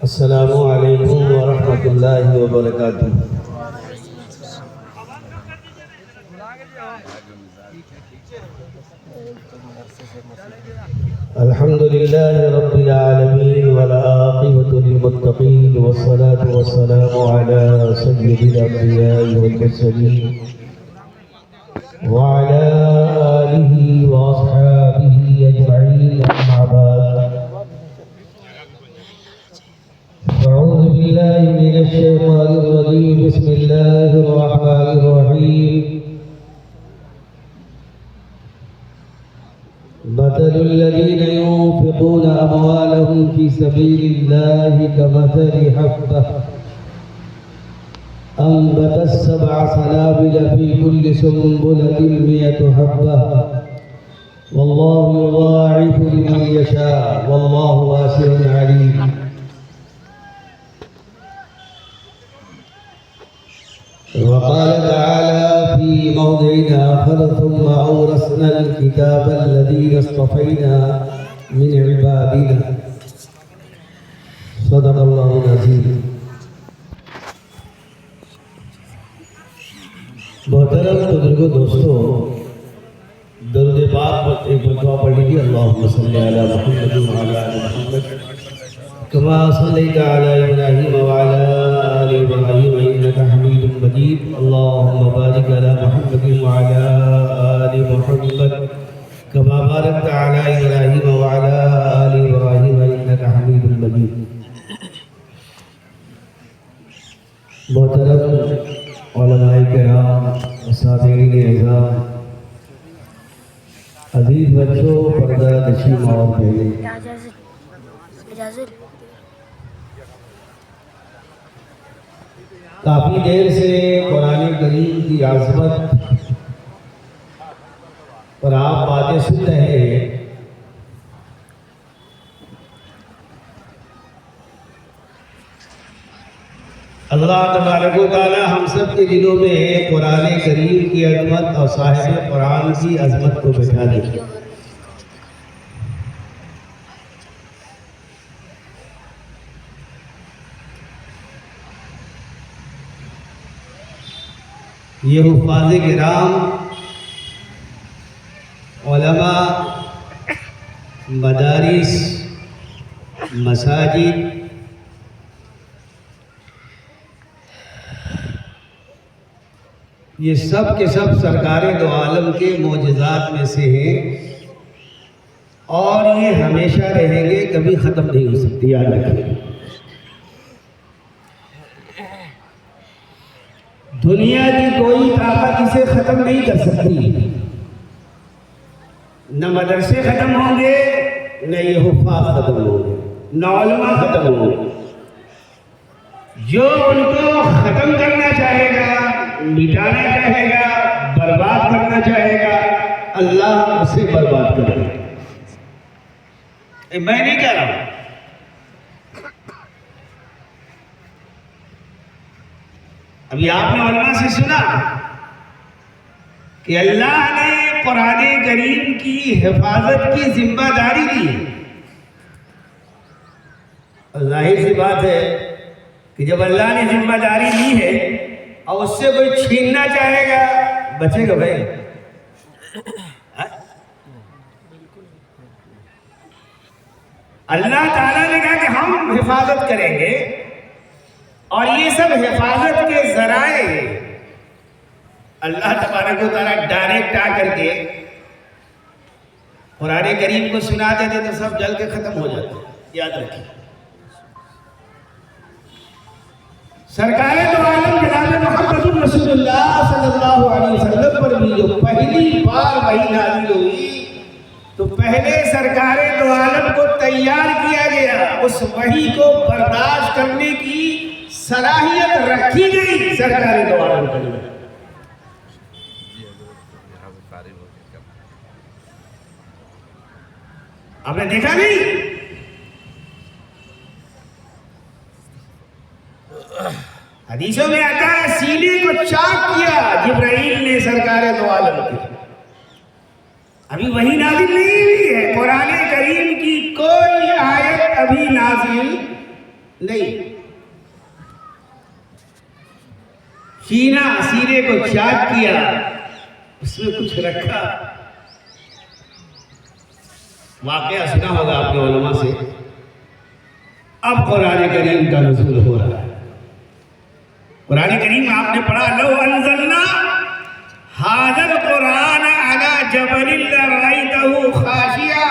السلام علیکم ورحمۃ اللہ وبرکاتہ۔ الحمد للہ رب العالمین والعاقبۃ للمتقین والصلاة والسلام علی سید الانبیاء والمرسلین وعلى آلہ واصحابہ اجمعین، اما بعد۔ اعوذ باللہ من الشیطان الرجیم، بسم اللہ الرحمن الرحیم۔ مثل الذين ينفقون أموالهم في سبيل الله كمثل حبة أنبتت 7 سنابل في كل سنبلة 100 حبة والله يضاعف لمن يشاء والله واسع عليم۔ وقال تعالى في موضع آخر ثم أورثنا الكتاب الذين اصطفينا من عبادنا صدق الله العظيم۔ محترم بزرگوں، دوستو، درود پاک پر ایک مرتبہ پڑھ لیجیے۔ اللہم صلی علی محمد وعلی آل محمد كما صليت على إبراهيم وعلى آل إبراهيم إنك حميد مجيد۔ اللهم بارك على محمد وعلى آل محمد كما باركت على إبراهيم وعلى آل إبراهيم إنك حميد مجيد۔ محترم علماء کرام، اساتذین اعزام، عزیز بچوں، پردہ نشین ماں اور بہنیں، کافی دیر سے قرآن کریم کی عظمت پر آپ باتیں سن رہے ہیں۔ اللہ تبارک و تعالی ہم سب کے دلوں میں قرآن کریم کی عظمت اور صاحب قرآن کی عظمت کو بٹھا دے۔ یہ حفاظ کرام، علماء، مدارس، مساجد، یہ سب کے سب سرکار دو عالم کے معجزات میں سے ہیں، اور یہ ہمیشہ رہیں گے، کبھی ختم نہیں ہو سکتی، یاد رکھیں۔ دنیا کی کوئی طاقت اسے ختم نہیں کر سکتی، نہ مدرسے ختم ہوں گے، نہ یہ حفاظ ختم ہوں گے، نہ علماء ختم ہوں گے۔ جو ان کو ختم کرنا چاہے گا، مٹانا چاہے گا، برباد کرنا چاہے گا، اللہ اسے برباد کرے گا۔ میں نہیں کہہ رہا ہوں، ابھی آپ نے علماء سے سنا کہ اللہ نے قرآن کریم کی حفاظت کی ذمہ داری دی ہے۔ ظاہر سی بات ہے کہ جب اللہ نے ذمہ داری دی ہے اور اس سے کوئی چھیننا چاہے گا، بچے گا بھائی؟ اللہ تعالیٰ نے کہا کہ ہم حفاظت کریں گے، اور یہ سب حفاظت کے ذرائع اللہ تبارک و تعالیٰ ڈائریکٹ آ کر کے قرآن کریم کو سنا دیتے تو سب جل کے ختم ہو جاتے۔ یاد رکھیں، سرکار دو عالم جناب محمد رسول اللہ صلی اللہ علیہ وسلم پر بھی جو پہلی بار وحی نازل ہوئی تو پہلے سرکار دو عالم کو تیار کیا گیا، اس وحی کو برداشت کرنے کی صلاحیت رکھی گئی سرکار دو عالم کے لیے۔ آپ نے دیکھا نہیں؟ حدیثوں میں آتا ہے سینے کو چاک کیا جبرائیل نے سرکار دو عالم کے۔ ابھی وحی نازل نہیں ہوئی ہے، قرآن کریم کی کوئی آیت ابھی نازل نہیں. سینے کو چاک کیا, اس میں کچھ رکھا. واقعہ سنا ہوگا آپ کے علماء سے. اب قرآن کریم کا نزول ہو رہا ہے. قرآن کریم آپ نے پڑھا لو انزلنا ھذا القرآن علی جبل لرأیتہ خاشعا.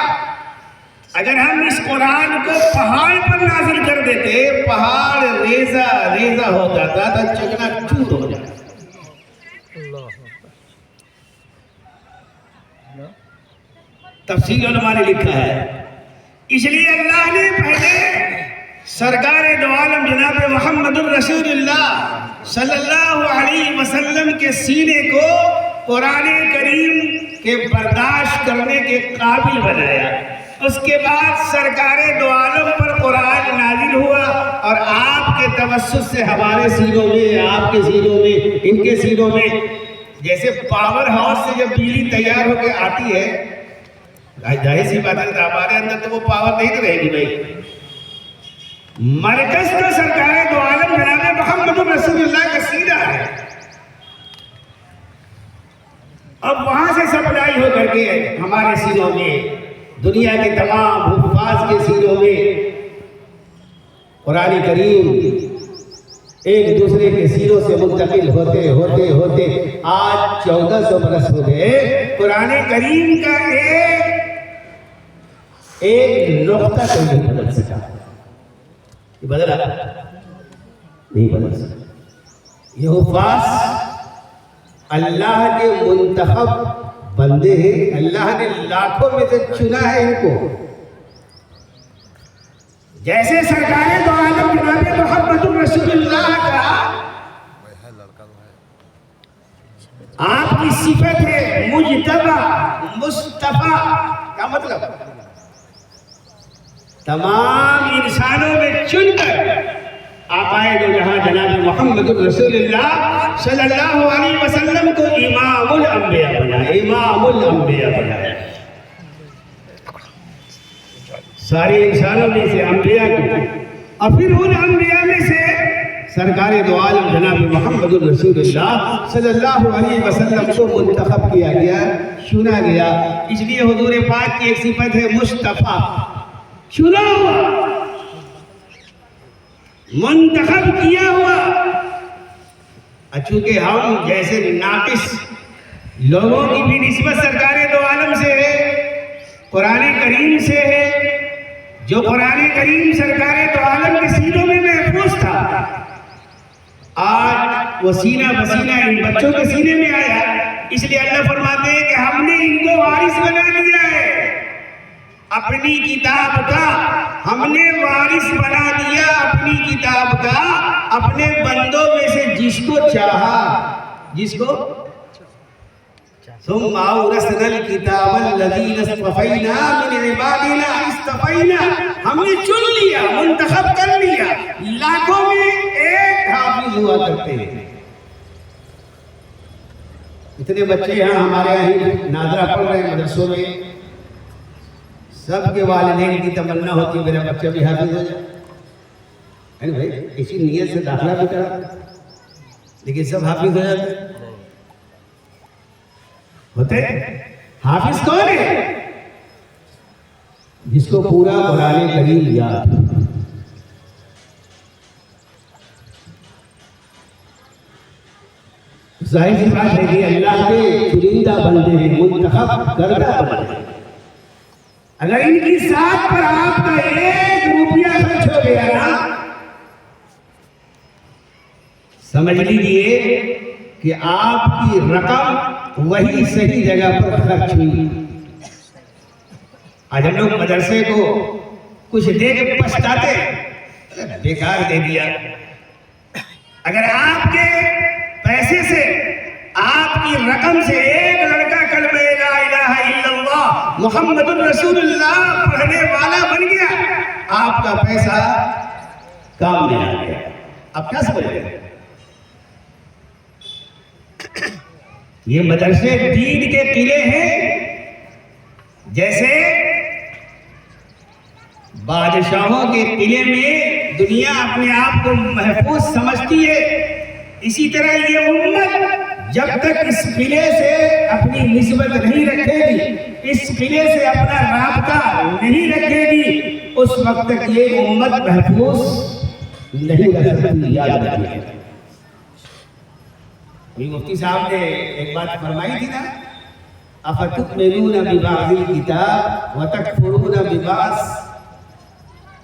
اگر ہم اس قرآن کو پہاڑ پر نازل کر دیتے, پہاڑ ریزہ ریزہ ہو جاتا تھا, چکنا چور ہو جاتا. تفسیر علماء نے لکھا ہے. اس لیے اللہ نے پہلے سرکار دو عالم جناب محمد الرسول اللہ صلی اللہ علیہ وسلم کے سینے کو قرآن کریم کے برداشت کرنے کے قابل بنایا. اس کے بعد سرکار دو عالم پر قرآن نازل ہوا, اور آپ کے توسط سے ہمارے سینوں میں, آپ کے سینوں میں, ان کے سینوں میں, جیسے پاور ہاؤس سے جب بجلی تیار ہو کے آتی ہے, ظاہر سی بات ہے ہمارے اندر تو وہ پاور نہیں رہے گی بھائی. مرکز کا سرکار دو عالم جناب محمد رسول اللہ کا سینہ ہے. اب وہاں سے سپلائی ہو کر کے ہمارے سینوں میں, دنیا کے تمام حفاظ کے سینوں میں قرآن کریم ایک دوسرے کے سینوں سے منتقل ہوتے ہوتے ہوتے آج 1400 برس ہو گئے. قرآن کریم کا ایک نقطہ کو نہیں بدل سکا. یہ بدلا نہیں بدل سکا. یہ حفاظ اللہ کے منتخب بندے ہیں. اللہ نے لاکھوں میں سے چنا ہے ان کو. جیسے سرکار دو عالم جناب محمد رسول اللہ کا آپ کی صفت ہے مجتبی مصطفیٰ. کیا مطلب؟ تمام انسانوں میں چن کر آقائے دو جہاں جناب محمد رسول اللہ صلی اللہ علیہ وسلم کو امام الانبیاء بنایا. امام الانبیاء بنایا. سارے انسانوں میں سے انبیاء کو, اور پھر ان انبیاء میں سے سرکار دو عالم جناب محمد رسول اللہ صلی اللہ علیہ وسلم کو منتخب کیا گیا, چنا گیا. اس لیے حضور پاک کی ایک صفت ہے مصطفیٰ, چنا ہوا, منتخب کیا ہوا. چونکہ ہم جیسے ناقص لوگوں کی بھی نسبت سرکار دو عالم سے ہے, قرآن کریم سے ہے. جو قرآن کریم سرکار دو عالم کے سینوں میں محفوظ تھا, آج وہ سینہ بسینہ ان بچوں کے سینے میں آیا. اس لیے اللہ فرماتے ہیں کہ ہم نے ان کو وارث بنا لیا ہے اپنی کتاب کا. ہم نے وارث بنا دیا اپنی کتاب کا اپنے بندوں میں سے جس کو چاہا, جس کو. ثم اورثنا الكتاب الذين اصطفينا من عبادنا اصطفينا. ہم نے چن لیا, منتخب کر لیا. لاکھوں میں ایک حافظ ہوا کرتے ہیں. اتنے بچے یہاں ہمارے یہاں ناظرہ پڑھ رہے ہیں مدرسوں میں, سب کے والدین کی تمنا ہوتی ہے میرا بچہ بھی حافظ ہو جائے. بھائی اسی نیت سے داخلہ بھی کرا, لیکن سب حافظ ہو جاتے ہوتے. حافظ کون ہے؟ جس کو پورا قرآن کریم یاد. ظاہر سی بات ہے کہ اللہ کے چنندہ بندے ہیں, منتخب کردہ بندے. اگر ان کی ساتھ پر آپ کا 1 روپیہ خرچ ہو گیا نا, سمجھ لیجیے کہ آپ کی رقم وہی صحیح جگہ پر خرچ ہوئی. آج ہم لوگ مدرسے کو کچھ دے کے پچھتاتے, بیکار دے دیا. اگر آپ کے پیسے سے, آپ کی رقم سے ایک لڑکا کلمہ لا الہ الا اللہ محمد الرسول اللہ پڑھنے والا بن گیا, آپ کا پیسہ کام میں آ گیا. آپ کیا سمجھ رہے ہیں؟ یہ مدرسے دین کے قلعے ہیں. جیسے بادشاہوں کے قلعے میں دنیا اپنے آپ کو محفوظ سمجھتی ہے، اسی طرح یہ امت جب تک اس قلعے سے اپنی نسبت نہیں رکھے گی، اس قلعے سے اپنا رابطہ نہیں رکھے گی، اس وقت تک یہ امت محفوظ نہیں رہ سکتی. یاد رکھیے. مفتی صاحب نے ایک بات فرمائی تھی نا، افتؤمنون ببعض الکتاب وتکفرون ببعض.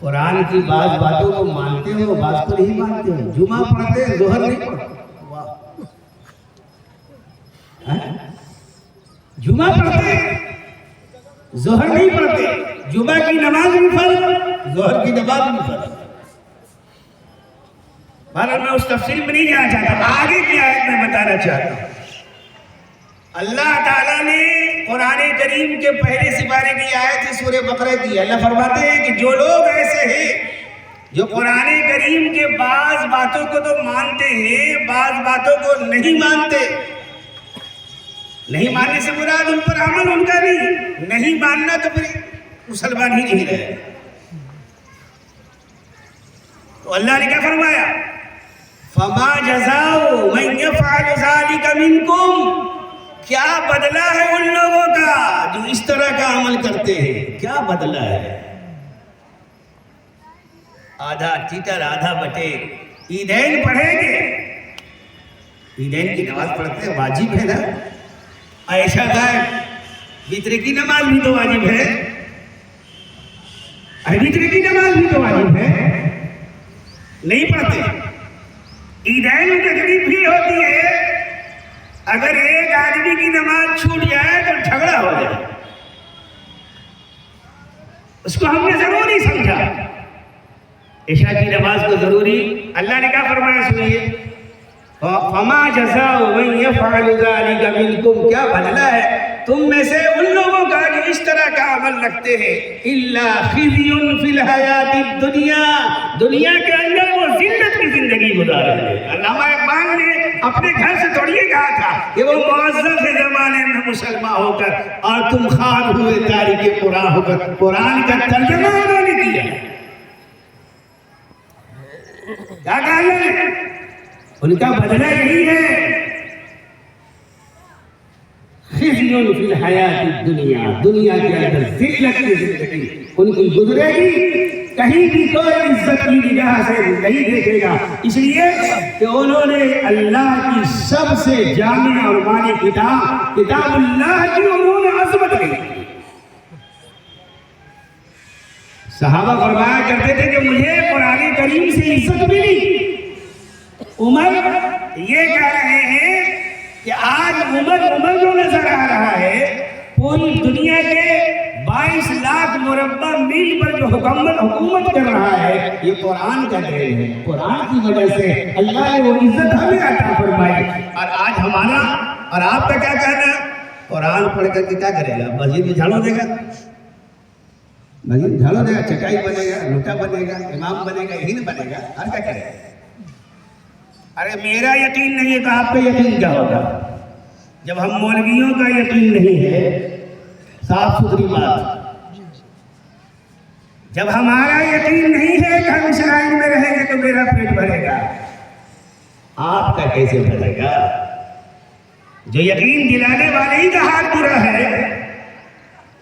قرآن کی بعض باتوں کو مانتے ہو، بعض کو نہیں مانتے ہو. جمعہ پڑھتے ہیں، ظہر نہیں پڑھتے. جمعہ پڑھتے ظہر نہیں پڑھتے. جمعہ کی نماز بھی فرض، ظہر کی نماز بھی فرض. بہرحال میں اس تفصیل میں نہیں جانا چاہتا. آگے کی آیت میں بتانا چاہتا ہوں. اللہ تعالیٰ نے قرآن کریم کے پہلے سپارے کی آیت ہے سورہ بقرہ کی. اللہ فرماتے ہیں کہ جو لوگ ایسے ہیں جو قرآن کریم کے بعض باتوں کو تو مانتے ہیں، بعض باتوں کو نہیں مانتے. نہیں ماننے سے مراد ان پر عمل ان کا نہیں ماننا، تو پھر مسلمان ہی نہیں رہے. تو اللہ نے کیا فرمایا؟ فما جزاء من يفعل ذلك منكم. کیا بدلہ ہے ان لوگوں کا جو اس طرح کا عمل کرتے ہیں؟ کیا بدلہ ہے؟ آدھا ٹیٹر آدھا بٹے. عیدین پڑھیں گے، عیدین کی نماز پڑھتے ہیں، واجب ہے نا. عائشہ غائب، وتر کی نماز بھی تو واجب ہے، وتر کی نماز بھی تو واجب ہے، نہیں پڑھتے. عیدین میں تکلیف بھی ہوتی ہے. اگر ایک آدمی کی نماز چھوٹ جائے تو جھگڑا ہو جائے. اس کو ہم نے ضروری سمجھا، عشاء کی نماز کو ضروری. اللہ نے کیا فرمایا سنیے، فما جزاء من يفعل ذلك منكم. کیا بدلہ ہے تم میں سے ان لوگوں کا جو اس طرح کا عمل رکھتے ہیں؟ الا خزي في الحیات الدنیا. دنیا کے اندر وہ ذلت کی زندگی گزار رہے ہیں. علامہ اقبال نے اپنے گھر سے توڑ یہ کہا تھا کہ وہ معزز زمانے میں مسلمان ہو کر اور تم خار ہوئے تاریخ قرآن ہو کر. قرآن کا ترجمہ انہوں نے کیا. کیا کہا اللہ نے؟ ان کا بدلہ یہی ہے، خزي فی الحیات الدنیا. دنیا کے اندر ذلت کی زندگی ان کی گزرے گی، کہیں بھی کوئی عزت کی نگاہ سے نہیں دیکھے گا. اس لیے کہ انہوں نے اللہ کی سب سے جامع اور مانی کتاب اللہ کی انہوں نے عظمت کی. صحابہ فرمایا کرتے تھے کہ مجھے قرآن کریم سے عزت ملی. عمر یہ کہہ رہے ہیں کہ آج عمر جو نظر آ رہا ہے، پوری دنیا کے 22 لاکھ مربع میل پر جو حکومت کر رہا ہے، یہ قرآن کا دین ہے. قرآن کی وجہ سے اللہ نے وہ عزت ہمیں عطا فرمائی. اور آج ہمارا اور آپ کا کیا کہنا؟ قرآن پڑھ کر کے کیا کرے گا؟ مسجد میں جھاڑو دے گا، مسجد جھاڑو دے گا، چٹائی بنے گا، لوٹا بنے گا، امام بنے گا، یہی نہیں بنے گا. اور کیا کرے گا؟ ارے میرا یقین نہیں ہے تو آپ کا یقین کیا ہوگا؟ جب ہم مولویوں کا یقین نہیں ہے، صاف ستھری بات، جب ہمارا یقین نہیں ہے کہ ہم اس لائن میں رہیں گے تو میرا پیٹ بھرے گا، آپ کا کیسے بھرے گا؟ جو یقین دلانے والے ہی کا حال برا ہے،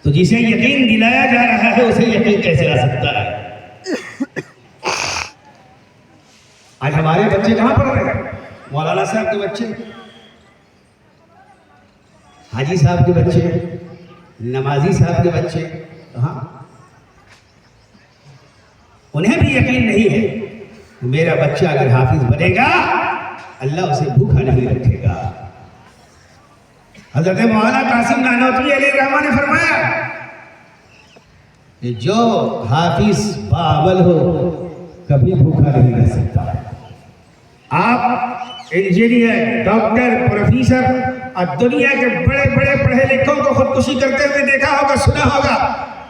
تو جسے یقین دلایا جا رہا ہے اسے یقین کیسے آ سکتا ہے؟ آج ہمارے بچے کہاں پڑھ رہے ہیں؟ مولانا صاحب کے بچے، حاجی صاحب کے بچے، نمازی صاحب کے بچے کہاں؟ انہیں بھی یقین نہیں ہے میرا بچہ اگر حافظ بنے گا اللہ اسے بھوکا نہیں رکھے گا. حضرت مولانا قاسم نانوتوی علیہ الرحمہ نے فرمایا کہ جو حافظ باعمل ہو کبھی بھوکا نہیں رہ سکتا. آپ انجینئر، ڈاکٹر، پروفیسر اور دنیا کے بڑے بڑے پڑھے لکھوں کو خودکشی کرتے ہوئے دیکھا ہوگا، سنا ہوگا،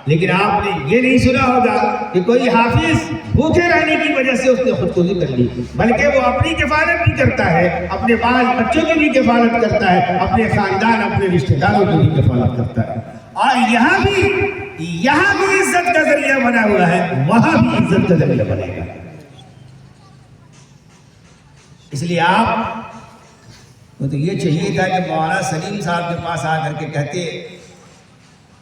لیکن آپ نے یہ نہیں سنا ہوگا کہ کوئی حافظ بھوکے رہنے کی وجہ سے اس نے خودکشی کر لی، بلکہ وہ اپنی کفالت بھی کرتا ہے، اپنے بال بچوں کی بھی کفالت کرتا ہے، اپنے خاندان، اپنے رشتہ داروں کی بھی کفالت کرتا ہے. اور یہاں بھی یہاں بھی عزت کا ذریعہ بنا ہوا ہے، وہاں بھی عزت کا ذریعہ بنے گا۔ اس لیے آپ کو تو یہ چاہیے تھا کہ مولانا سلیم صاحب کے پاس آ کر کے کہتے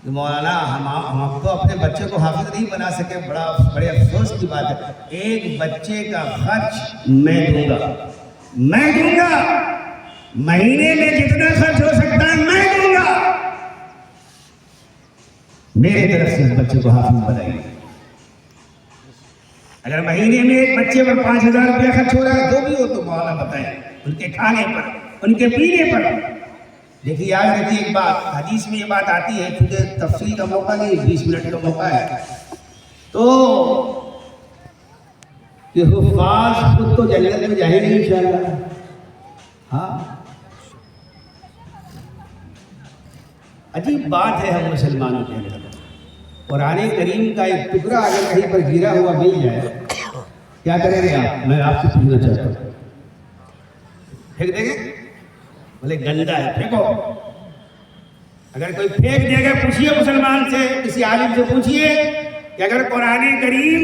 کہ مولانا ہم تو اپنے بچے کو حافظ نہیں بنا سکے، بڑے افسوس کی بات ہے، ایک بچے کا خرچ میں دوں گا، مہینے میں جتنا خرچ ہو سکتا ہے میں دوں گا، میرے طرف سے اس بچے کو حافظ بنائیے۔ اگر مہینے میں ایک بچے پر 5,000 روپیہ خرچ ہو رہا ہے، جو بھی ہو تو مولانا بتائیں، ان کے کھانے پر، ان کے پینے پر۔ دیکھیے یاد رکھیے ایک بات، حدیث میں یہ بات آتی ہے، کیونکہ تفصیل کا موقع نہیں، 20 منٹ کا موقع ہے، تو کہ حفاظ خود تو جنت میں جائیں گے انشاءاللہ۔ ہاں عجیب بات ہے ہم مسلمانوں کے اندر، قرآن کریم کا ایک ٹکڑا اگر کہیں پر گرا ہوا مل جائے کیا کریں گے آپ؟ میں آپ سے پوچھنا چاہتا ہوں، پھینک دیں گے؟ بولے گندا ہے پھینکو۔ اگر کوئی پھینک دے گا پوچھیے مسلمان سے، کسی عالم سے پوچھیے کہ اگر قرآن کریم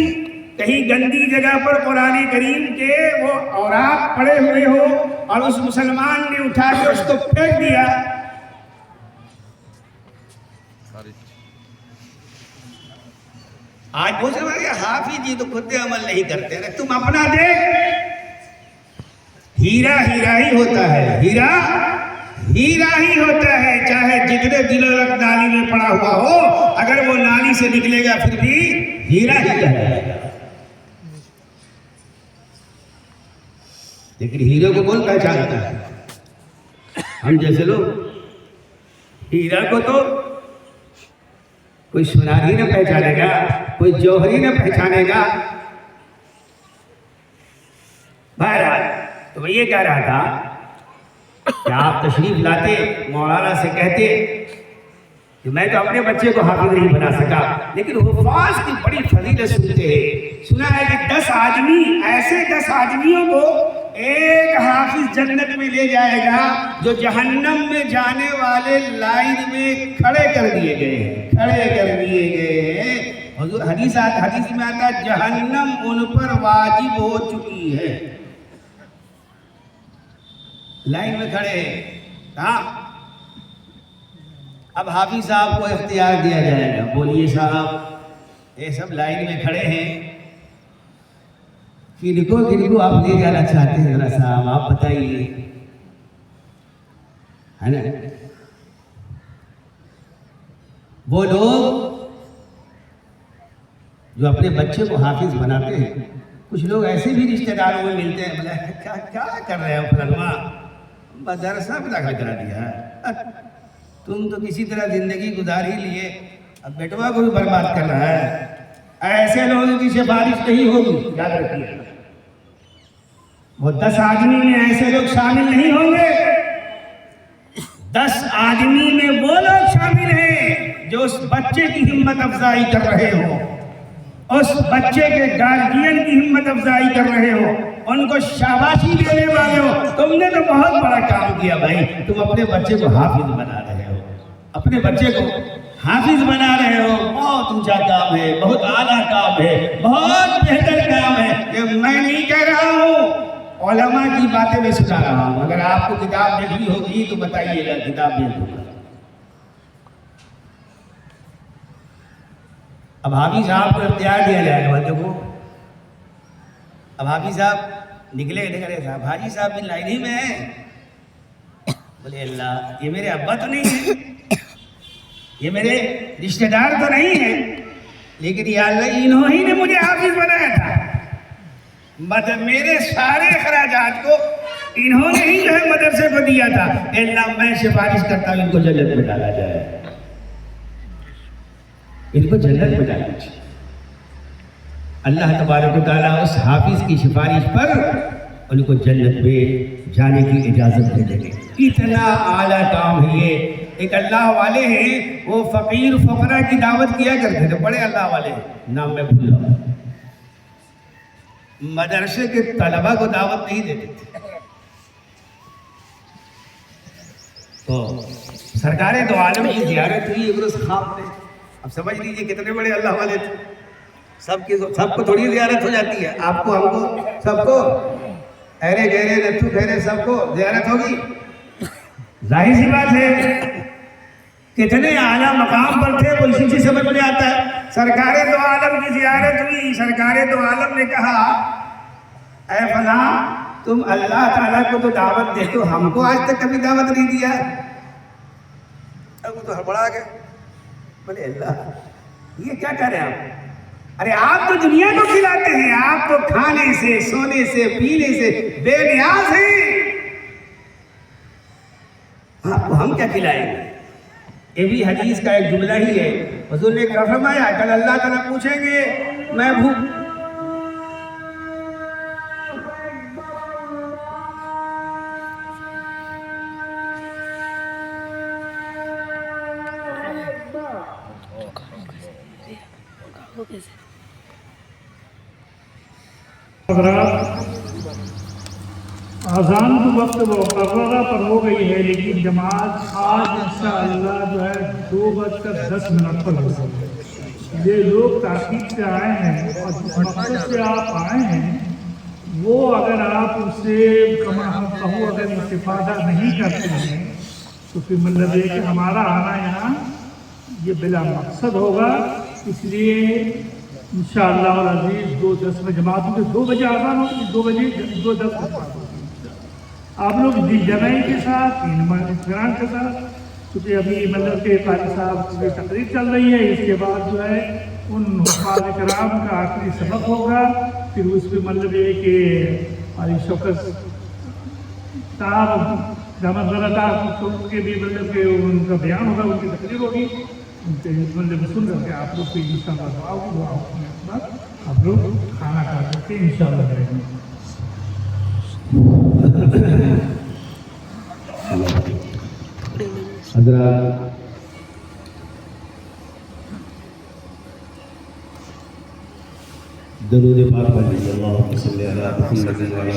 کہیں گندی جگہ پر قرآن کریم کے وہ اوراق پڑے ہوئے ہو اور اس مسلمان نے اٹھا کے اس کو پھینک دیا، آج پوچھ رہے ہیں حافظ جی تو خود عمل نہیں کرتے، تم اپنا دیکھ، ہیرا ہیرا ہی ہوتا ہے، ہیرا ہیرا ہی ہوتا ہے، چاہے جتنے دلوں تک نالی میں پڑا ہوا ہو، اگر وہ نالی سے نکلے گا پھر بھی ہیرا ہی کہلائے گا۔ لیکن ہیرے کو کون پہچانتا ہے؟ ہم جیسے لوگ۔ ہیرا کو تو کوئی سوناری نہ پہچانے گا، کوئی جوہری نہ پہچانے گا۔ بہرحال تو میں یہ کہہ رہا تھا کہ آپ تشریف لاتے، مولانا سے کہتے کہ میں تو اپنے بچے کو حافظ نہیں بنا سکا، لیکن حفاظ کی بڑی فضیلت سنتے ہیں۔ سنا ہے کہ 10 آدمی، ایسے 10 آدمیوں کو ایک حافظ جنت میں لے جائے گا جو جہنم میں جانے والے لائن میں کھڑے کر دیے گئے ہیں، حضور حدیث میں آتا ہے جہنم ان پر واجب ہو چکی ہے، لائن میں کھڑے ہیں۔ ہاں اب حافظ صاحب کو اختیار دیا جائے گا، بولیے صاحب یہ سب لائن میں کھڑے ہیں، کن کو آپ لے جانا چاہتے ہیں ذرا صاحب آپ بتائیے، ہے نا؟ وہ لوگ جو اپنے بچے کو حافظ بناتے ہیں، کچھ لوگ ایسے بھی رشتہ داروں میں ملتے ہیں، بولے کیا کر رہے ہو فلانوا، مدرسہ میں داخل کرا دیا، تم تو کسی طرح زندگی گزار ہی لیے، اب بیٹوا کو بھی برباد کر رہا ہے۔ ایسے لوگوں کی سفارش نہیں ہوگی، یاد رکھیے۔ وہ 10 آدمی میں ایسے لوگ شامل نہیں ہوں گے، 10 آدمی میں وہ لوگ شامل ہیں جو اس بچے کی ہمت افزائی کر رہے ہو، اس بچے کے گارڈین کی ہمت افزائی کر رہے ہو، ان کو شاباشی دینے والے ہو۔ تم نے تو بہت بڑا کام کیا بھائی، تم اپنے بچے کو حافظ بنا رہے ہو، اپنے بچے کو حافظ بنا رہے ہو، بہت اونچا کام ہے، بہت اعلیٰ کام ہے، بہت بہتر کام ہے۔ کہ میں نہیں کہہ رہا ہوں، علماء کی باتیں میں سنا رہا ہوں، اگر آپ کو کتاب دیکھنی ہوگی تو بتائیے گا، کتاب دیکھ دوں گا۔ اب حافظ صاحب کو اختیار دیا جائے گا بچوں کو، اب حافظ صاحب نکلے صاحب حاجی صاحب بھی لائن ہی میں ہیں، بولے اللہ یہ میرے ابا تو نہیں ہیں، یہ میرے رشتہ دار تو نہیں ہیں، لیکن یا اللہ انہوں ہی نے مجھے حافظ بنایا تھا، میرے سارے اخراجات کو انہوں نے ہی جو ہے مدرسے کو دیا تھا، اللہ میں سفارش کرتا ہوں ان کو جنت میں ڈالا جائے، ان کو جنت میں ڈالا جائے۔ اللہ تبارک و تعالیٰ اس حافظ کی سفارش پر ان کو جنت میں جانے کی اجازت دے دیں گے۔ اتنا اعلیٰ کام ہے یہ۔ ایک اللہ والے ہیں، وہ فقیر فقراء کی دعوت کیا کرتے تھے، بڑے اللہ والے ہیں، نام میں بھول رہا ہوں، مدرسے کے طلبہ کو دعوت نہیں دیتے تھے۔ تو سرکار دو عالم کی زیارت ہوئی ایک روز خواب میں، اب سمجھ لیجئے کتنے بڑے اللہ والے تھے. سب کو تھوڑی زیارت ہو جاتی ہے، آپ کو، ہم کو، سب کو، ایرے گہرے نتھو گہرے سب کو زیارت ہوگی. ظاہر سی بات ہے کتنے اعلیٰ مقام پر تھے وہ اسی سے سمجھ میں آتا ہے. سرکار دو عالم کی زیارت ہوئی. سرکار دو عالم نے کہا اے فلاں تم اللہ تعالیٰ کو تو دعوت دے تو ہم کو آج تک کبھی دعوت نہیں دیا. اب وہ تو ہڑبڑا گئے، بولے اللہ یہ کیا کر رہے ہیں آپ؟ ارے آپ تو دنیا کو کھلاتے ہیں، آپ تو کھانے سے سونے سے پینے سے بے نیاز ہیں، آپ کو ہم کیا کھلائیں گے؟ یہ بھی حدیث کا ایک جملہ ہی ہے. حضور نے کہا فرمایا کل اللہ تعالیٰ پوچھیں گے میں بھوک اذان تو وقت مقررہ پر ہو گئی ہے، لیکن جماعت آج انشاءاللہ جو ہے 2:10 پر ہوگی. یہ لوگ تاکید سے آئے ہیں اور جس مقصد سے آپ آئے ہیں وہ اگر آپ اس سے کہو اگر استفادہ نہیں کرتے ہیں تو پھر مطلب یہ کہ ہمارا آنا یہاں یہ بلا مقصد ہوگا. اس لیے انشاءاللہ العزیز 2:10 میں جماعت ہوگی. 2 بجے آزان ہوگی، 2 بجے 2:10 آپ لوگ جمعی کے ساتھ اطمینان کے ساتھ، کیونکہ ابھی مطلب کہ قاری صاحب کی تقریر چل رہی ہے. اس کے بعد جو ہے ان حفاظ کرام کا آخری سبق ہوگا. پھر اس پہ مطلب یہ کہ ہماری شوکت صاحب دامت ذرا کے بھی مطلب کہ ان کا بیان ہوگا، ان کی تقریر ہوگی. ان کے مطلب سن کر کے آپ لوگ کی انشاءاللہ دعا ہوگی. دعا ہونے کے بعد آپ لوگ کھانا کھا کر کے انشاءاللہ کریں گے. حضرات درود پاک پڑھ لیجیے. اللہم صلی علی محمد و علی آل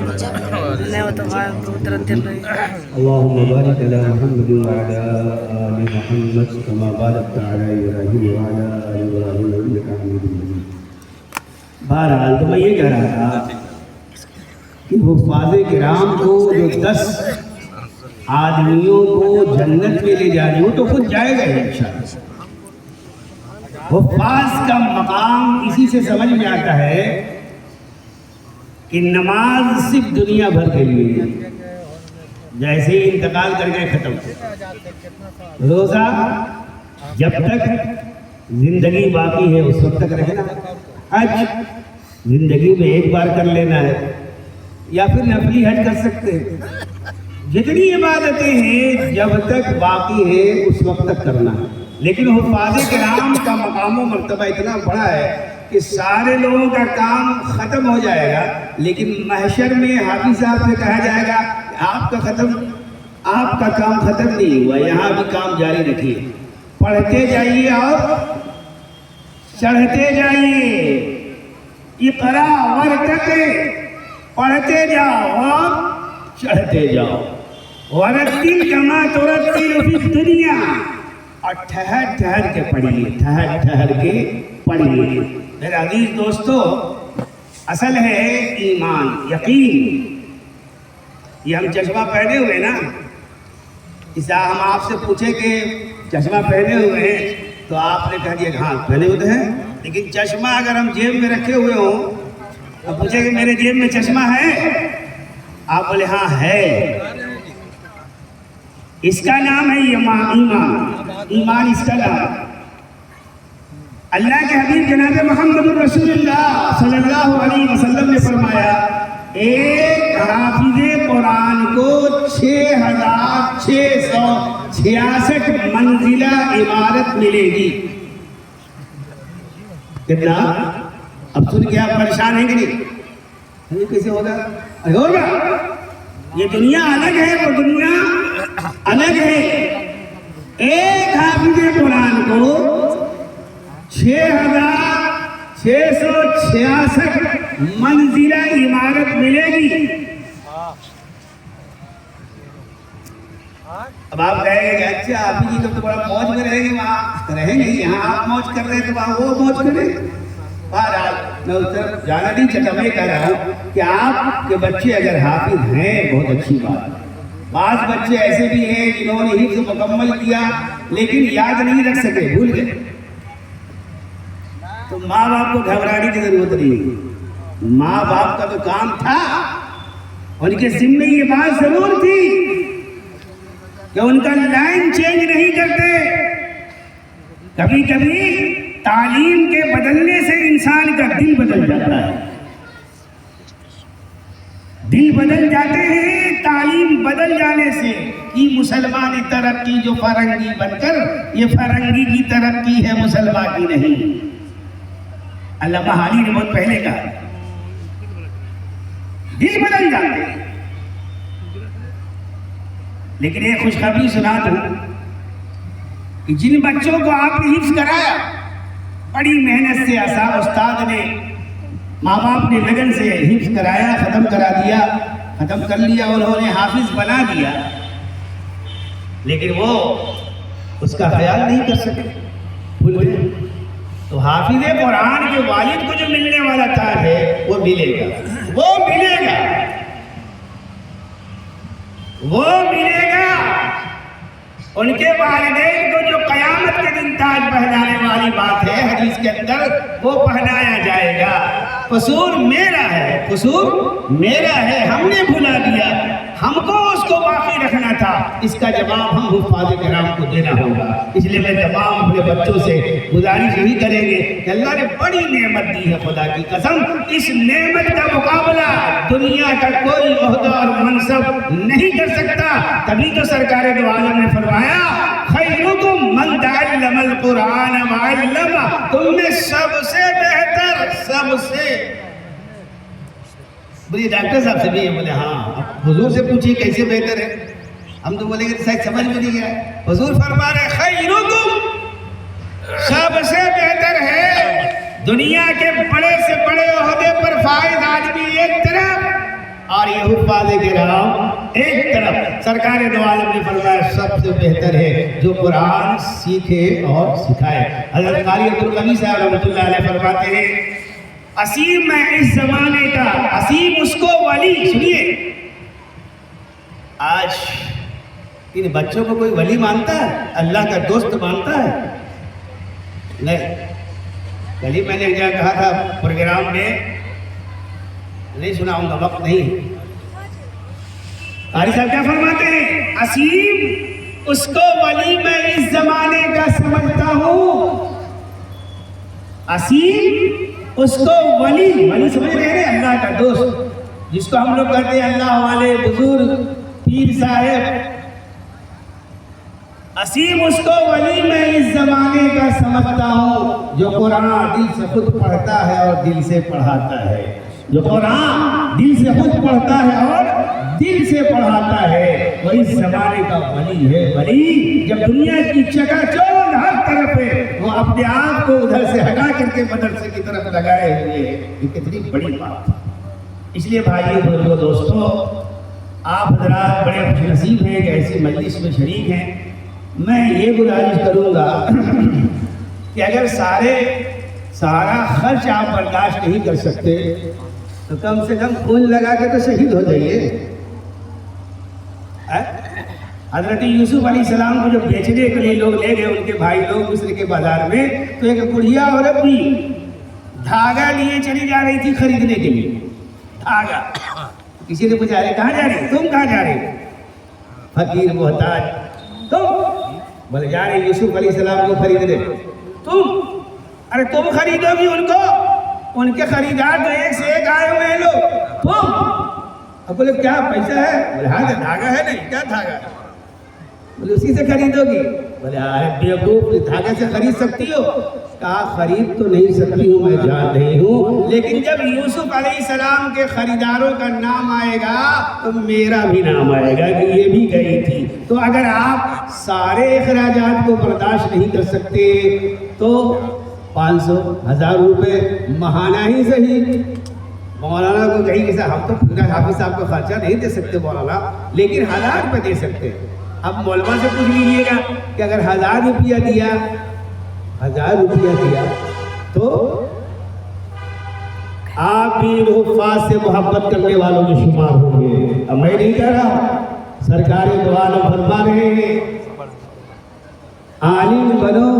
محمد. اللہم بارک علی محمد و علی آل محمد کما بارکت علی ابراہیم و علی آل ابراہیم انک حمید مجید. بہرحال تو میں یہ کہہ رہا تھا کہ حفاظ کرام کو جو 10 آدمیوں کو جنت میں لے جانے ہو تو خود جائے گا انشاءاللہ. حفاظ کا مقام اسی سے سمجھ میں آتا ہے کہ نماز صرف دنیا بھر کے لیے، جیسے ہی انتقال کر گئے ختم. روزہ جب تک زندگی باقی ہے اس وقت تک رہنا. حج زندگی میں ایک بار کر لینا ہے یا پھر نفلی حج کر سکتے ہیں. جتنی عبادتیں ہیں جب تک باقی ہے اس وقت تک کرنا ہے. لیکن حفاظ کرام کا مقام و مرتبہ اتنا بڑا ہے کہ سارے لوگوں کا کام ختم ہو جائے گا، لیکن محشر میں حافظ صاحب سے کہا جائے گا کہ آپ کا کام ختم نہیں ہوا، یہاں بھی کام جاری رکھیے. پڑھتے جائیے اور چڑھتے جائیے. اقرا ورتقی، پڑھتے جاؤ اور چڑھتے جاؤ. ورتل کما ترتل فی الدنیا، اور ٹھہر ٹھہر کے پڑھیے، ٹھہر ٹھہر کے پڑھیے. میرے عزیز دوستو، اصل ہے ایمان، یقین. یہ ہم چشمہ پہنے ہوئے نا، اسا ہم آپ سے پوچھے کہ چشمہ پہنے ہوئے ہیں تو آپ نے کہا دیا ہاں پہنے ہوئے ہیں. لیکن چشمہ اگر ہم جیب میں رکھے ہوئے ہوں اب پوچھے کہ میرے جیب میں چشمہ ہے، آپ بولے ہاں ہے. اس کا نام ہے ایمان اس کا نام. اللہ کے حبیب جناب محمد رسول اللہ صلی اللہ علیہ وسلم نے فرمایا ایک حافظ قرآن کو 6666 منزلہ عمارت ملے گی. کتنا؟ اب سن کے آپ پریشان ہیں کہ نہیں؟ کیسے ہوگا؟ ہوگا. یہ دنیا الگ ہے، وہ دنیا الگ ہے. ایک حافظ قرآن کو 6666 منزلہ عمارت ملے گی. اب آپ کہیں گے کہ اچھا آپ جی تو بڑا موج میں رہیں گے، وہاں رہیں گے، یہاں آپ موج کر رہے ہیں تو وہاں وہ موج کریں۔ بہرحال میں اس طرف جانا نہیں چاہتا، میں کہہ رہا ہوں کہ آپ کے بچے اگر حافظ ہیں بہت اچھی بات ہے۔ بعض بچے ایسے بھی ہیں جنہوں نے حفظ مکمل کیا لیکن یاد نہیں رکھ سکے، بھول گئے، تو ماں باپ کو گھبرانے کی ضرورت نہیں۔ ماں باپ کا تو کام تھا، ان کے ذمہ یہ بات ضرور تھی کہ ان کا لائن چینج نہیں کرتے۔ کبھی کبھی تعلیم کے بدلنے سے انسان کا دل بدل جاتا ہے، دل بدل جاتے ہیں تعلیم بدل جانے سے۔ کہ مسلمانی ترقی جو فرنگی بن کر، یہ فرنگی کی ترقی ہے، مسلمان کی نہیں۔ علامہ حالی نے بہت پہلے کہا دل بدل جاتے ہیں۔ لیکن ایک خوشخبری سنا دوں کہ جن بچوں کو آپ نے حفظ کرایا، بڑی محنت سے استاد نے، ماں باپ نے لگن سے حفظ کرایا، ختم کرا دیا، ختم کر لیا، انہوں نے حافظ بنا دیا، لیکن وہ اس کا خیال نہیں کر سکے، بھول گئے۔ تو حافظ قرآن کے والد کو جو ملنے والا تاج ہے وہ ملے گا، وہ ملے گا، وہ ملے گا۔ ان کے والدین کو جو قیامت کے دن تاج پہنانے والی بات ہے حدیث کے اندر، وہ پہنایا جائے گا۔ قصور میرا ہے، قصور میرا ہے، ہم نے بھلا دیا، ہم کو اس کو باقی رکھنا تھا، اس کا جواب ہم حفاظ کرام کو دینا ہوگا۔ اس لیے میں تمام اپنے بچوں سے گزارش یہی کریں گے کہ اللہ نے بڑی نعمت دی ہے، خدا کی قسم اس نعمت کا مقابلہ دنیا کا کوئی عہدہ اور منصب نہیں کر سکتا۔ تبھی تو سرکار دو عالم نے فرمایا خیرکم من تعلم القرآن وعلمہ، تم میں سب سے بہتر، سب سے بولے ڈاکٹر صاحب سے بھی ہے، بولے ہاں، حضور سے پوچھیے کیسے بہتر ہے، ہم تو بولے گے شاید سمجھ میں نہیں گیا۔ حضور فرما رہے خیرکم، سب سے بہتر ہے، دنیا کے بڑے سے بڑے عہدے پر فائز آدمی ایک طرف اور یہ حفاظ کرام ایک طرف۔ سرکار دو عالم نے فرمایا سب سے بہتر ہے جو قرآن سیکھے اور سکھائے۔ حضرت قاری عبدالقوی صاحب رحمۃ اللہ علیہ فرماتے ہیں عصیم میں اس زمانے کا، عصیم اس کو ولی، سنیے آج ان بچوں کو کوئی ولی مانتا ہے، اللہ کا دوست مانتا ہے؟ نہیں۔ کل ہی میں نے کیا کہا تھا پروگرام میں، نہیں سناؤں گا، وقت نہیں۔ قاری صاحب کیا فرماتے ہیں عصیم اس کو ولی میں اس زمانے کا سمجھتا ہوں، عصیم اس کو ولی سمجھ رہے ہیں، اللہ کا دوست، جس کو ہم لوگ کہتے ہیں اللہ والے، بزرگ، پیر صاحب۔ عصیم اس کو ولی میں اس زمانے کا سمجھتا ہوں جو قرآن دل سے خود پڑھتا ہے اور دل سے پڑھاتا ہے، جو قرآن دل سے خود پڑھتا ہے اور دل سے پڑھاتا ہے، وہ اس زمانے کا ولی ہے۔ ولی جب دنیا کی چکا چوند ہر طرف ہے، وہ اپنے آپ کو ادھر سے ہٹا کر کے مدرسے کی طرف لگائے ہوئے، یہ کتنی بڑی بات ہے۔ اس لیے بھائیو بزرگو دوستو، آپ حضرات بڑے خوش نصیب ہیں کہ ایسی مجلس میں شریک ہیں۔ میں یہ گزارش کروں گا کہ اگر سارا خرچ آپ برداشت نہیں کر سکتے تو کم سے کم خون لگا کے تو شہید ہو جائیے۔ حضرت یوسف علیہ السلام کو جو بیچنے کے لیے لوگ لے گئے، ان کے بھائی لوگ مصر کے بازار میں، تو ایک بڑھیا عورت بھی دھاگا لیے چلی جا رہی تھی خریدنے کے لیے، دھاگا۔ کسی نے پوچھا رہے کہاں جا رہے، تم کہاں جا رہے؟ فقیر محتاج، تم؟ بولے جا رہے یوسف علیہ السلام کو خریدنے۔ تم؟ ارے تم خریدو گی ان کو، ان کے خریدار تو ایک سے ایک آئے ہوئے ہیں لوگ، تم؟ اب بولے کیا پیسہ ہے؟ بولے ہاں دھاگا ہے، نہیں کیا دھاگا ہے؟ بولے اسی سے خریدو گی؟ بولے ارے بیوقوف، دھاگے سے خرید سکتی ہو؟ کہا خرید تو نہیں سکتی ہوں، میں جان رہی ہوں، لیکن جب یوسف علیہ السلام کے خریداروں کا نام آئے گا تو میرا بھی نام آئے گا کہ یہ بھی گئی تھی۔ تو اگر آپ سارے اخراجات کو برداشت نہیں کر سکتے تو 500 1000 روپے ماہانہ ہی صحیح، مولانا کو کہیں کہ ہم تو پورا حافظ صاحب کو خرچہ نہیں دے سکتے مولانا، لیکن حالات میں دے سکتے ہیں۔ اب مولوی سے پوچھ لیجیے گا کہ اگر 1000 روپیہ دیا تو آپ بھی حفاظ سے محبت کرنے والوں میں شمار ہوں گے. اب میں نہیں کہہ رہا، سرکار دو عالم فرما رہے ہیں عالم بنو.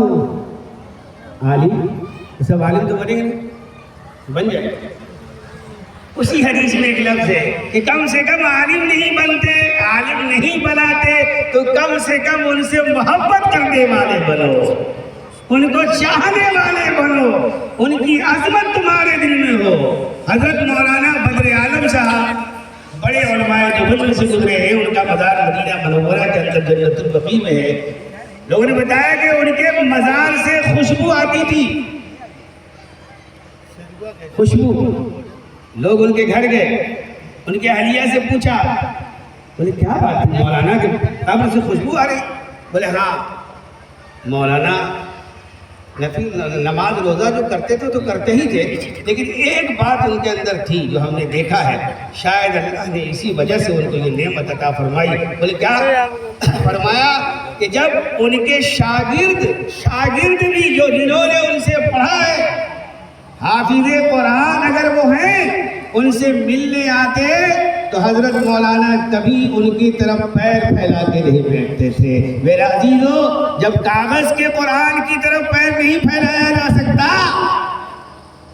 عالم سب عالم تو بنے گا نہیں، بن جائے. اسی حدیث میں ایک لفظ ہے کہ کم سے کم عالم نہیں بنتے، عالم نہیں بناتے تو کم سے کم ان سے محبت کرنے والے بنو، ان کو چاہنے والے بنو، ان کی عظمت تمہارے دل میں ہو. حضرت مولانا بدر عالم صاحب بڑے علماء دیوبند سے گزرے ہیں، ان کا مزار مدینہ منورہ کے اندر جنت البقیع میں ہے. لوگوں نے بتایا کہ ان کے مزار سے خوشبو آتی تھی، خوشبو. لوگ ان کے گھر گئے، ان کے اہلیہ سے پوچھا، بولے کیا بات ہے مولانا کہ قبر سے خوشبو آ رہی؟ بولے ہاں مولانا نماز روزہ جو کرتے تھے تو کرتے ہی تھے، لیکن ایک بات ان کے اندر تھی جو ہم نے دیکھا ہے، شاید اللہ نے اسی وجہ سے ان کو یہ نعمت عطا فرمائی. بولے کیا؟ فرمایا کہ جب ان کے شاگرد بھی جو جنہوں نے ان سے پڑھا ہے، حافظ قرآن اگر وہ ہیں، ان سے ملنے آتے تو حضرت مولانا کبھی ان کی طرف پیر پھیلا کے نہیں بیٹھتے تھے. میرا عزیزو، جب کاغذ کے قرآن کی طرف پیر نہیں پھیلایا جا سکتا،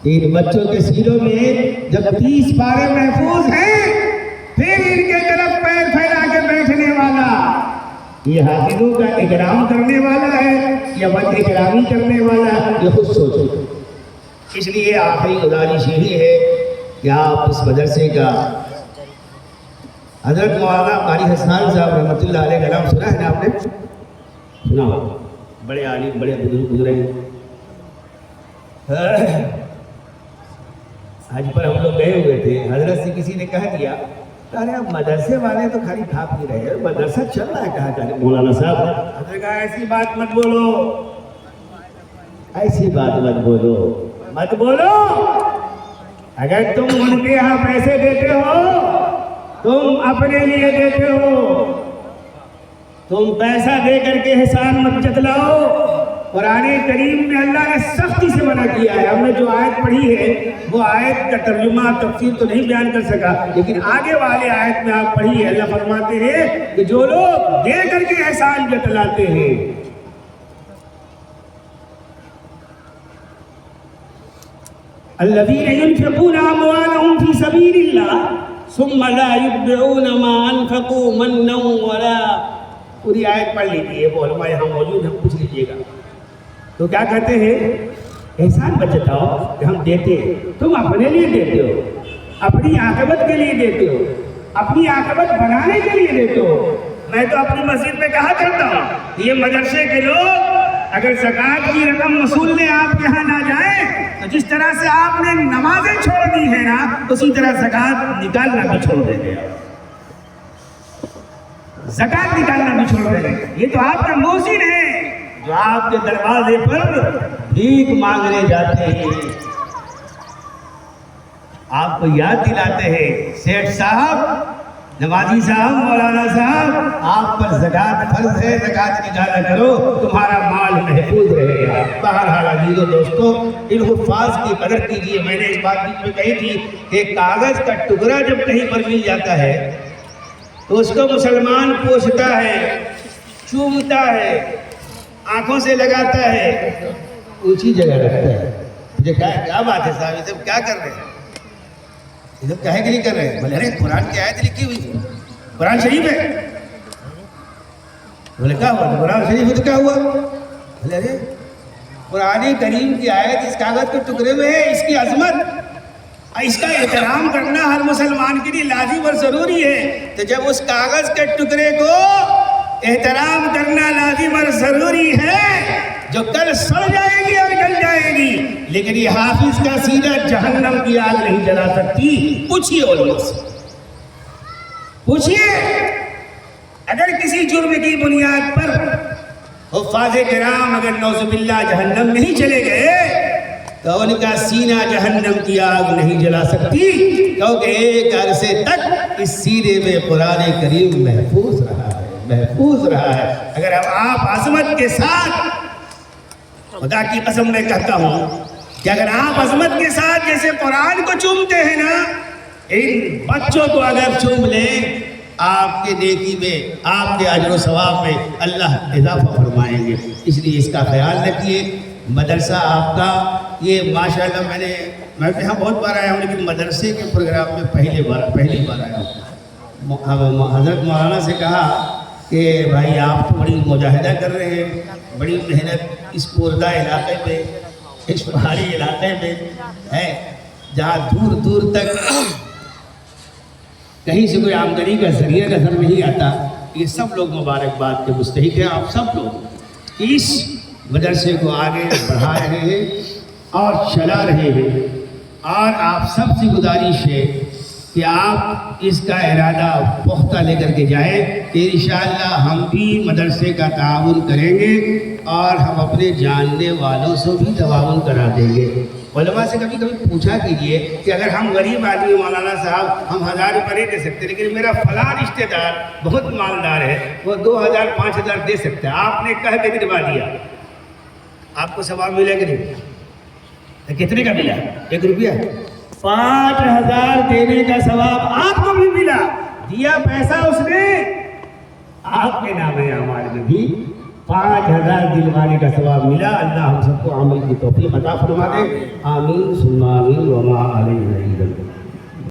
ان بچوں کے سینوں میں جب 30 پارے محفوظ ہیں، پھر ان کے طرف پیر پھیلا کے بیٹھنے والا یہ حافظوں کا اکرام کرنے والا ہے یا بد اکرامی کرنے والا ہے؟ یہ خود سوچو. اس لیے آخری گزارش یہی ہے کہ آپ اس مدرسے کا حضرت مولانا قاری حسان صاحب رحمۃ اللہ علیہ کا نام سنا ہے نا آپ نے؟ سنا ہو، بڑے عالم بڑے بزرگ گزرے. حج پر ہم لوگ گئے ہوئے تھے، حضرت سے کسی نے کہہ دیا ارے اب مدرسے والے تو خالی کھا پی رہے ہیں، مدرسہ چل رہا ہے کہاں کہاں. مولانا صاحب حضرت نے کہا ایسی بات مت بولو، ایسی بات مت بولو. اگر تم ان کے یہاں پیسے دیتے ہو، تم اپنے لیے دیتے ہو، تم پیسہ دے کر کے احسان مت جتلاؤ. قرآن کریم میں اللہ نے سختی سے منع کیا ہے. ہم نے جو آیت پڑھی ہے وہ آیت کا ترجمہ تفسیر تو نہیں بیان کر سکا، لیکن آگے والے آیت میں آپ پڑھی ہے، اللہ فرماتے ہیں کہ جو لوگ دے کر کے احسان جتلاتے ہیں، الذين ينفقون أموالهم في سبيل الله ثم لا يتبعون ما أنفقوا منا ولا. پوری آیت پڑھ لیجیے، وہ علماء یہاں موجود ہیں، پوچھ لیجیے گا. تو کیا کہتے ہیں؟ احسان مت جتاؤ کہ ہم دیتے ہیں. تم اپنے لیے دیتے ہو، اپنی عاقبت کے لیے دیتے ہو، اپنی عاقبت بنانے کے لیے دیتے ہو. میں تو اپنی مسجد میں کہا کرتا ہوں، یہ مدرسے کے لوگ اگر زکوٰۃ کی رقم وصولنے آپ کے یہاں نہ جائیں تو جس طرح سے آپ نے نمازیں چھوڑ دی ہیں نا، اسی طرح زکوٰۃ نکالنا بھی چھوڑ دیں گے. زکوٰۃ نکالنا بھی چھوڑ دیں گے. یہ تو آپ کا محسن ہے جو آپ کے دروازے پر بھیک مانگنے جاتے ہیں، آپ کو یاد دلاتے ہیں سیٹھ صاحب، نمازی صاحب، مولانا صاحب، آپ پر زکوٰۃ فرض ہے، زکوٰۃ نکالا کرو، تمہارا مال محفوظ رہے گا. بہرحال عزیزو دوستو، ان حفاظ کی قدر کیجیے. میں نے اس بات بیچ میں کہی تھی کہ کاغذ کا ٹکڑا جب کہیں پر مل جاتا ہے تو اس کو مسلمان پوچھتا ہے، چومتا ہے، آنکھوں سے لگاتا ہے، اونچی جگہ رکھتا ہے. مجھے کیا بات ہے صاحب، یہ سب کیا کر رہے ہیں؟ یہ سب کہے کہ نہیں کر رہے؟ بولے ارے قرآن کی آیت لکھی ہوئی ہے، قرآن شریف ہے. بولے کیا ہوا؟ قرآن شریف ہے تو کیا ہوا؟ بولے ارے قرآن کریم کی آیت اس کاغذ کے ٹکڑے میں ہے، اس کی عظمت، اس کا احترام کرنا ہر مسلمان کے لیے لازم اور ضروری ہے. تو جب اس کاغذ کے ٹکڑے کو احترام کرنا لازم اور ضروری ہے جو کل سڑ جائے گی اور گل جائے گی، لیکن یہ حافظ کا سینہ جہنم کی آگ نہیں جلا سکتی. پوچھئے علماء سے، پوچھئے اگر کسی جرم کی بنیاد پر حفاظ کرام اگر نعوذ باللہ جہنم نہیں چلے گئے تو ان کا سینہ جہنم کی آگ نہیں جلا سکتی، کیونکہ ایک عرصے تک اس سینے میں قرآن کریم محفوظ رہا ہے. محفوظ رہا ہے. اگر اب آپ عظمت کے ساتھ، خدا کی قسم میں کہتا ہوں کہ اگر آپ عظمت کے ساتھ جیسے قرآن کو چومتے ہیں نا، ان بچوں کو اگر چوم لیں، آپ کے نیکی میں، آپ کے اجر و ثواب میں اللہ اضافہ فرمائیں گے. اس لیے اس کا خیال رکھیے. مدرسہ آپ کا یہ ماشاءاللہ میں یہاں بہت بار آیا ہوں، لیکن مدرسے کے پروگرام میں پہلی بار آیا ہوں. حضرت مولانا سے کہا کہ بھائی آپ تو بڑی مجاہدہ کر رہے ہیں، بڑی محنت اس پوردہ علاقے میں، اس پہاڑی علاقے میں ہے جہاں دور دور تک کہیں سے کوئی آمدنی کا ذریعہ نظر نہیں آتا. یہ سب لوگ مبارکباد کے مستحق ہیں. آپ سب لوگ اس مدرسے کو آگے بڑھا رہے ہیں اور چلا رہے ہیں، اور آپ سب سے گزارش ہے کہ آپ اس کا ارادہ پختہ لے کر کے جائیں کہ انشاءاللہ ہم بھی مدرسے کا تعاون کریں گے اور ہم اپنے جاننے والوں سے بھی تعاون کرا دیں گے. علماء سے کبھی پوچھا کیجئے کہ اگر ہم غریب آدمی مولانا صاحب ہم 1000 روپے نہیں دے سکتے، لیکن میرا فلاں رشتہ دار بہت مالدار ہے، وہ 2000 5000 دے سکتا ہے، آپ نے کہہ کے دلوا دیا، آپ کو ثواب ملے گا نہیں؟ کتنے کا ملا؟ 1 روپیہ؟ 5000 دینے کا ثواب آپ کو بھی ملا. دیا پیسہ اس نے، آپ کے نام اعمال میں بھی 5000 دلوانے کا ثواب ملا. اللہ ہم سب کو عمل کی توفیق عطا فرما دے. آمین ثم آمین وما علیہ.